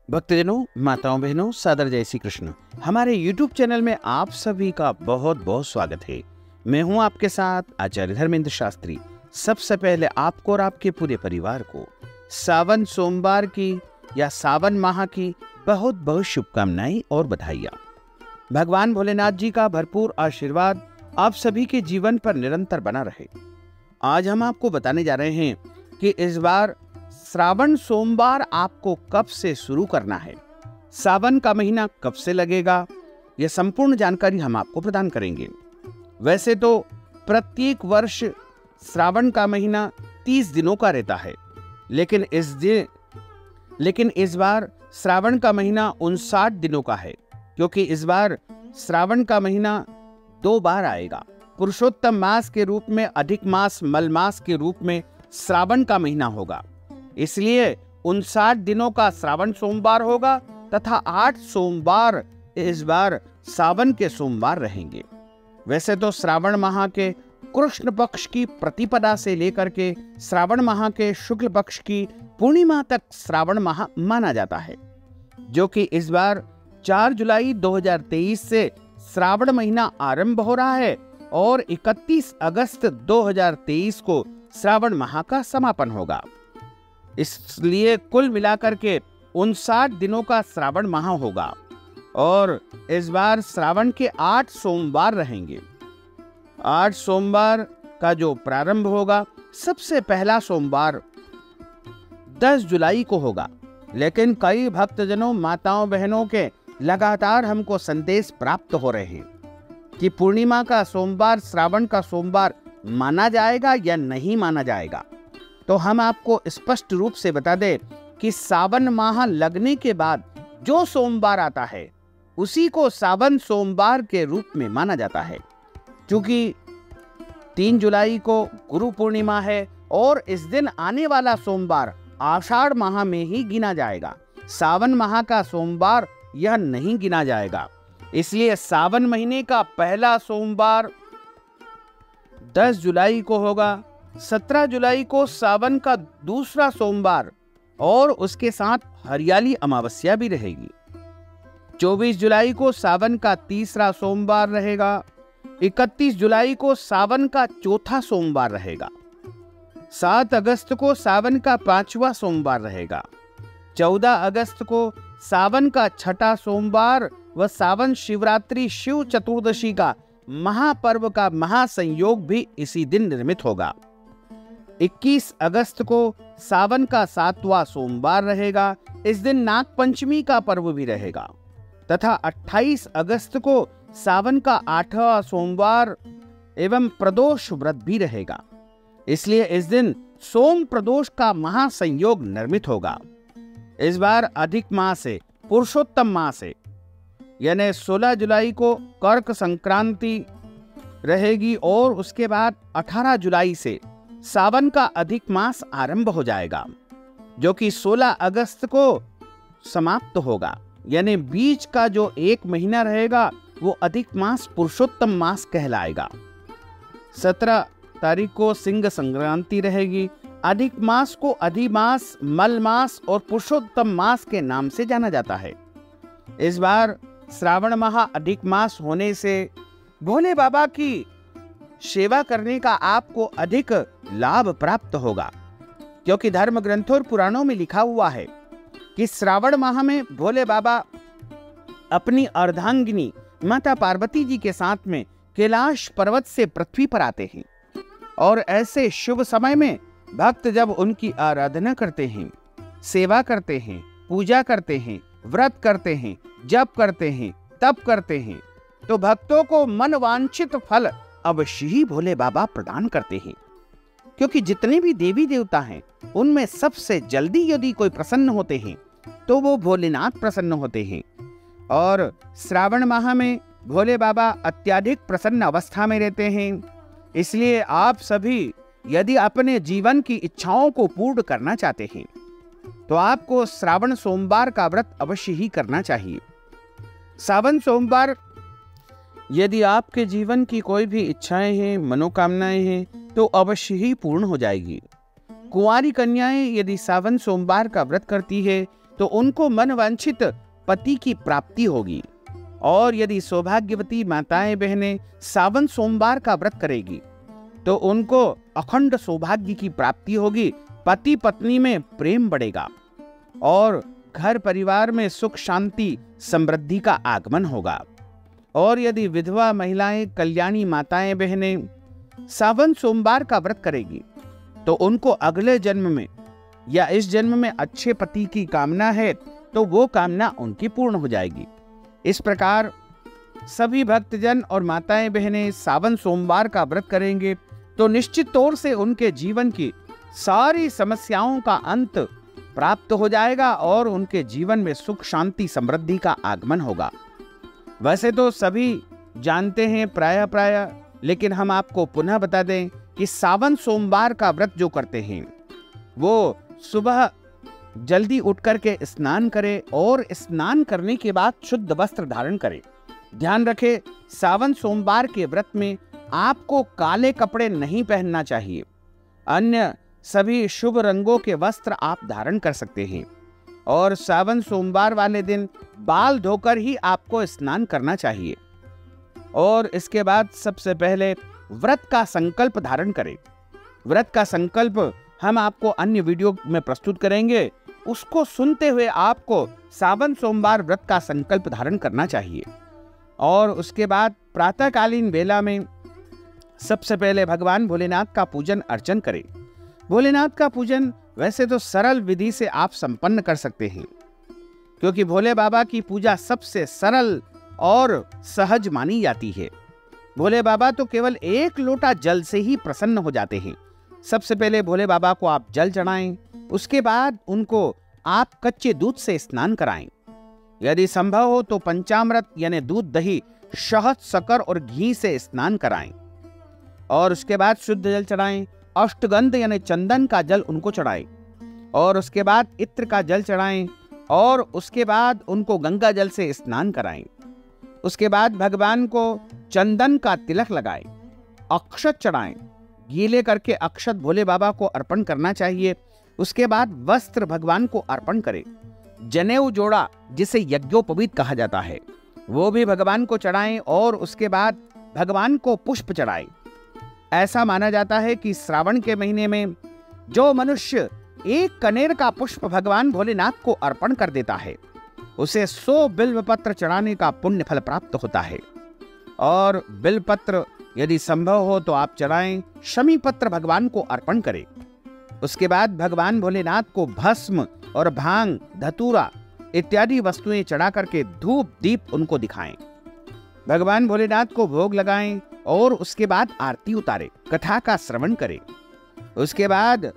भक्तजनों, माताओं, बहनों, सादर जय श्री कृष्ण। हमारे YouTube चैनल में आप सभी का बहुत बहुत स्वागत है। मैं हूं आपके साथ आचार्य धर्मेंद्र शास्त्री। सबसे पहले आपको और आपके पूरे परिवार को सावन सोमवार की या सावन माह की बहुत बहुत शुभकामनाएं और बधाइयां। भगवान भोलेनाथ जी का भरपूर आशीर्वाद आप सभी के जीवन पर निरंतर बना रहे। आज हम आपको बताने जा रहे हैं कि इस बार श्रावण सोमवार आपको कब से शुरू करना है, सावन का महीना कब से लगेगा, यह संपूर्ण जानकारी हम आपको प्रदान करेंगे। वैसे तो प्रत्येक वर्ष श्रावण का महीना 30 दिनों का रहता है, लेकिन इस बार श्रावण का महीना 59 दिनों का है, क्योंकि इस बार श्रावण का महीना 2 बार आएगा। पुरुषोत्तम मास के रूप में, अधिक मास, मल मास के रूप में श्रावण का महीना होगा। इसलिए 59 दिनों का श्रावण सोमवार होगा तथा 8 सोमवार इस बार सावन के सोमवार रहेंगे। वैसे तो श्रावण माह के कृष्ण पक्ष की प्रतिपदा से लेकर के श्रावण माह के शुक्ल पक्ष की पूर्णिमा तक श्रावण माह माना जाता है, जो कि इस बार 4 जुलाई 2023 से श्रावण महीना आरंभ हो रहा है और 31 अगस्त 2023 को श्रावण माह का समापन होगा। इसलिए कुल मिलाकर के 59 दिनों का श्रावण माह होगा और इस बार श्रावण के 8 सोमवार रहेंगे। 8 सोमवार का जो प्रारंभ होगा, सबसे पहला सोमवार 10 जुलाई को होगा। लेकिन कई भक्तजनों, माताओं, बहनों के लगातार हमको संदेश प्राप्त हो रहे हैं कि पूर्णिमा का सोमवार श्रावण का सोमवार माना जाएगा या नहीं माना जाएगा। तो हम आपको स्पष्ट रूप से बता दें कि सावन माह लगने के बाद जो सोमवार आता है उसी को सावन सोमवार के रूप में माना जाता है। क्योंकि 3 जुलाई को गुरु पूर्णिमा है और इस दिन आने वाला सोमवार आषाढ़ माह में ही गिना जाएगा। सावन माह का सोमवार यह नहीं गिना जाएगा। इसलिए सावन महीने का पहला सोमवार 10 जुलाई को होगा। 17 जुलाई को सावन का दूसरा सोमवार और उसके साथ हरियाली अमावस्या भी रहेगी। 24 जुलाई को सावन का तीसरा सोमवार रहेगा। 31 जुलाई को सावन का चौथा सोमवार रहेगा। 7 अगस्त को सावन का 5वां सोमवार रहेगा। 14 अगस्त को सावन का 6ठा सोमवार व सावन शिवरात्रि शिव चतुर्दशी का महापर्व का महासंयोग भी इसी दिन निर्मित होगा। 21 अगस्त को सावन का 7वां सोमवार रहेगा। इस दिन नाग पंचमी का पर्व भी रहेगा तथा 28 अगस्त को सावन का 8वां सोमवार एवं प्रदोष व्रत भी रहेगा। इसलिए इस दिन सोम प्रदोष का महासंयोग निर्मित होगा। इस बार अधिक मास से पुरुषोत्तम मास से यानी 16 जुलाई को कर्क संक्रांति रहेगी और उसके बाद 18 जुलाई से सावन का अधिक मास आरंभ हो जाएगा, जो कि 16 अगस्त को समाप्त होगा। यानी बीच का जो 1 महीना रहेगा वो अधिक मास पुरुषोत्तम मास कहलाएगा। 17 तारीख को सिंह संक्रांति रहेगी। अधिक मास को अधिमास, मल मास और पुरुषोत्तम मास के नाम से जाना जाता है। इस बार श्रावण माह अधिक मास होने से भोले बाबा की सेवा करने का आपको अधिक लाभ प्राप्त होगा, क्योंकि धर्म ग्रंथों और पुराणों में लिखा हुआ है कि श्रावण माह में भोले बाबा अपनी अर्धांगिनी माता पार्वती जी के साथ में कैलाश पर्वत से पृथ्वी पर आते हैं और ऐसे शुभ समय में भक्त जब उनकी आराधना करते हैं, सेवा करते हैं, पूजा करते हैं, व्रत करते हैं, जप करते हैं, तप करते हैं, तो भक्तों को मन वांछित फल अवश्य ही भोले बाबा प्रदान करते हैं। क्योंकि जितने भी देवी देवता हैं उनमें सबसे जल्दी यदि कोई प्रसन्न होते हैं तो वो भोलेनाथ प्रसन्न होते हैं। और श्रावण माह में भोले बाबा अत्यधिक प्रसन्न अवस्था में रहते हैं। इसलिए आप सभी यदि अपने जीवन की इच्छाओं को पूर्ण करना चाहते हैं तो आपको श्रावण सोमवार का व्रत अवश्य ही करना चाहिए। सावन सोमवार यदि आपके जीवन की कोई भी इच्छाएं हैं, मनोकामनाएं हैं तो अवश्य ही पूर्ण हो जाएगी। कुंवारी कन्याएं यदि सावन सोमवार का व्रत करती है तो उनको मनवांछित पति की प्राप्ति होगी। और यदि सौभाग्यवती माताएं बहनें सावन सोमवार का व्रत करेगी तो उनको अखंड सौभाग्य की प्राप्ति होगी, पति पत्नी में प्रेम बढ़ेगा और घर परिवार में सुख शांति समृद्धि का आगमन होगा। और यदि विधवा महिलाएं कल्याणी माताएं बहनें सावन सोमवार का व्रत करेगी तो उनको अगले जन्म में या इस जन्म में अच्छे पति की कामना है तो वो कामना उनकी पूर्ण हो जाएगी। इस प्रकार सभी भक्तजन और माताएं बहनें सावन सोमवार का व्रत करेंगे तो निश्चित तौर से उनके जीवन की सारी समस्याओं का अंत प्राप्त हो जाएगा और उनके जीवन में सुख शांति समृद्धि का आगमन होगा। वैसे तो सभी जानते हैं प्रायः, लेकिन हम आपको पुनः बता दें कि सावन सोमवार का व्रत जो करते हैं वो सुबह जल्दी उठ करके स्नान करें और स्नान करने के बाद शुद्ध वस्त्र धारण करें। ध्यान रखें, सावन सोमवार के व्रत में आपको काले कपड़े नहीं पहनना चाहिए। अन्य सभी शुभ रंगों के वस्त्र आप धारण कर सकते हैं। और सावन सोमवार वाले दिन बाल धोकर ही आपको स्नान करना चाहिए। और इसके बाद सबसे पहले व्रत का संकल्प धारण करें। व्रत का संकल्प हम आपको अन्य वीडियो में प्रस्तुत करेंगे, उसको सुनते हुए आपको सावन सोमवार व्रत का संकल्प धारण करना चाहिए। और उसके बाद प्रातःकालीन वेला में सबसे पहले भगवान भोलेनाथ का पूजन अर्चन करें। भोलेनाथ का पूजन वैसे तो सरल विधि से आप संपन्न कर सकते हैं, क्योंकि भोले बाबा की पूजा सबसे सरल और सहज मानी जाती है। भोले बाबा तो केवल एक लोटा जल से ही प्रसन्न हो जाते हैं। सबसे पहले भोले बाबा को आप जल चढ़ाएं, उसके बाद उनको आप कच्चे दूध से स्नान कराएं। यदि संभव हो तो पंचामृत यानी दूध, दही, शहद, शक्कर और घी से स्नान कराएं। और उसके बाद शुद्ध जल चढ़ाएं। अष्टगंध यानी चंदन का जल उनको चढ़ाएं। और उसके बाद इत्र का जल चढ़ाएं। और उसके बाद उनको गंगा जल से स्नान कराएं। उसके बाद भगवान को चंदन का तिलक लगाएं, अक्षत चढ़ाएं। गीले करके अक्षत भोले बाबा को अर्पण करना चाहिए। उसके बाद वस्त्र भगवान को अर्पण करें। जनेऊ जोड़ा, जिसे यज्ञोपवीत कहा जाता है, वो भी भगवान को चढ़ाएं। और उसके बाद भगवान को पुष्प चढ़ाएं। ऐसा माना जाता है कि श्रावण के महीने में जो मनुष्य एक कनेर का पुष्प भगवान भोलेनाथ को अर्पण कर देता है उसे 100 बिल्वपत्र चढ़ाने का पुण्य फल प्राप्त होता है। और बिल्वपत्र यदि संभव हो तो आप चढ़ाएं। शमी पत्र भगवान को अर्पण करें। उसके बाद भगवान भोलेनाथ को भस्म और भांग, धतूरा इत्यादि वस्तुएं चढ़ा करके धूप दीप उनको दिखाएं। भगवान भोलेनाथ को भोग लगाएं और उसके बाद आरती उतारें, कथा का श्रवण करें। उसके बाद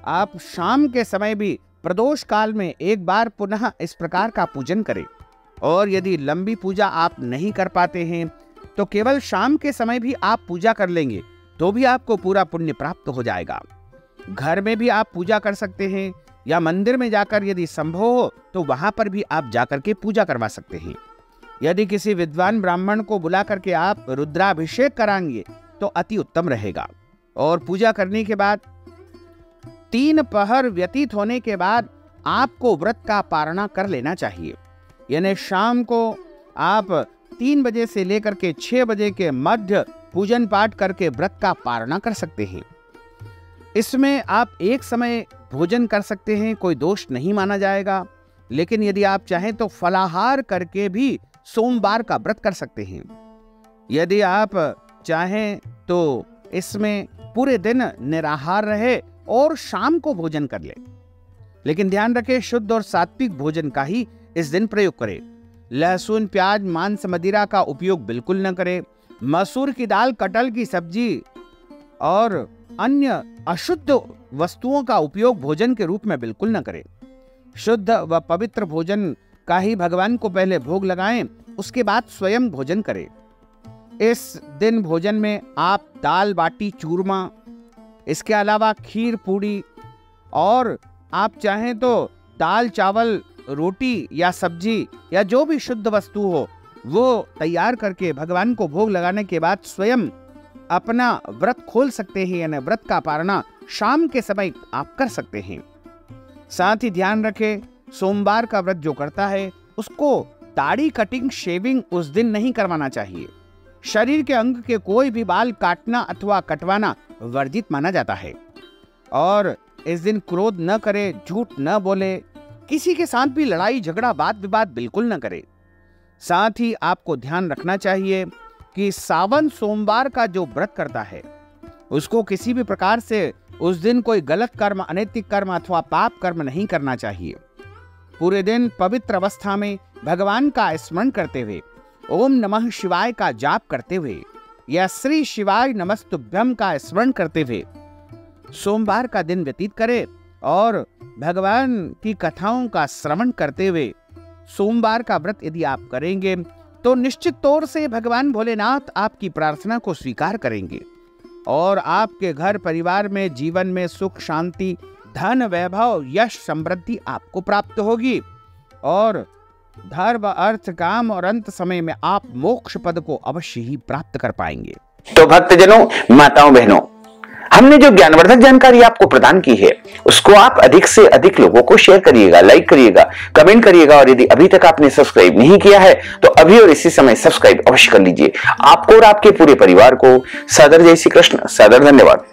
आप शाम के समय भी प्रदोष काल में एक बार पुनः इस प्रकार का पूजन करें। और यदि लंबी पूजा आप नहीं कर पाते हैं तो केवल शाम के समय भी आप पूजा कर लेंगे तो भी आपको पूरा पुण्य प्राप्त हो जाएगा। घर में भी आप पूजा कर सकते हैं या मंदिर में जाकर यदि संभव हो तो वहां पर भी आप जाकर के पूजा करवा सकते हैं। यदि किसी विद्वान ब्राह्मण को बुला करके आप रुद्राभिषेक कराएंगे तो अति उत्तम रहेगा। और पूजा करने के बाद 3 पहर व्यतीत होने के बाद आपको व्रत का पारणा कर लेना चाहिए। यानी शाम को आप 3 बजे से लेकर के 6 बजे के मध्य पूजन पाठ करके व्रत का पारणा कर सकते हैं। इसमें आप एक समय भोजन कर सकते हैं, कोई दोष नहीं माना जाएगा। लेकिन यदि आप चाहें तो फलाहार करके भी सोमवार का व्रत कर सकते हैं। यदि आप चाहें तो इसमें पूरे दिन निराहार रहे और शाम को भोजन कर ले। लेकिन ध्यान रखें, शुद्ध और सात्विक भोजन का ही इस दिन प्रयोग करें। लहसुन, प्याज, मांस, मदिरा का उपयोग बिल्कुल न करें। मसूर की दाल, कटहल की सब्जी और अन्य अशुद्ध वस्तुओं का उपयोग भोजन के रूप में बिल्कुल न करें। शुद्ध व पवित्र भोजन का ही भगवान को पहले भोग लगाएं, उसके बाद स्वयं भोजन करें। इस दिन भोजन में आप दाल बाटी चूरमा, इसके अलावा खीर पूड़ी और आप चाहें तो दाल चावल रोटी या सब्जी या जो भी शुद्ध वस्तु हो वो तैयार करके भगवान को भोग लगाने के बाद स्वयं अपना व्रत खोल सकते हैं। यानी व्रत का पारणा शाम के समय आप कर सकते हैं। साथ ही ध्यान रखें, सोमवार का व्रत जो करता है उसको दाढ़ी कटिंग शेविंग उस दिन नहीं करवाना चाहिए। शरीर के अंग के कोई भी बाल काटना अथवा कटवाना वर्जित माना जाता है। और इस दिन क्रोध न करे, झूठ न बोले, किसी के साथ भी लड़ाई झगड़ा वाद विवाद बिल्कुल न करे। साथ ही आपको ध्यान रखना चाहिए कि सावन सोमवार का जो व्रत करता है उसको किसी भी प्रकार से उस दिन कोई गलत कर्म, अनैतिक कर्म अथवा पाप कर्म नहीं करना चाहिए। पूरे दिन पवित्र अवस्था में भगवान का स्मरण करते हुए, ओम नमः शिवाय का जाप करते हुए या श्री शिवाय नमस्तुभ्यम का स्मरण करते हुए सोमवार का दिन व्यतीत करें और भगवान की कथाओं का श्रवण करते हुए सोमवार का व्रत यदि आप करेंगे तो निश्चित तौर से भगवान भोलेनाथ आपकी प्रार्थना को स्वीकार करेंगे और आपके घर परिवार में, जीवन में सुख शांति, धन वैभव, यश समृद्धि आपको प्राप्त होगी और धर्म अर्थ काम और अंत समय में आप मोक्ष पद को अवश्य ही प्राप्त कर पाएंगे। तो भक्तजनों, माताओं, बहनों, हमने जो ज्ञानवर्धक जानकारी आपको प्रदान की है उसको आप अधिक से अधिक लोगों को शेयर करिएगा, लाइक करिएगा, कमेंट करिएगा और यदि अभी तक आपने सब्सक्राइब नहीं किया है तो अभी और इसी समय सब्सक्राइब अवश्य कर लीजिए। आपको और आपके पूरे परिवार को सादर जय श्री कृष्ण, सादर धन्यवाद।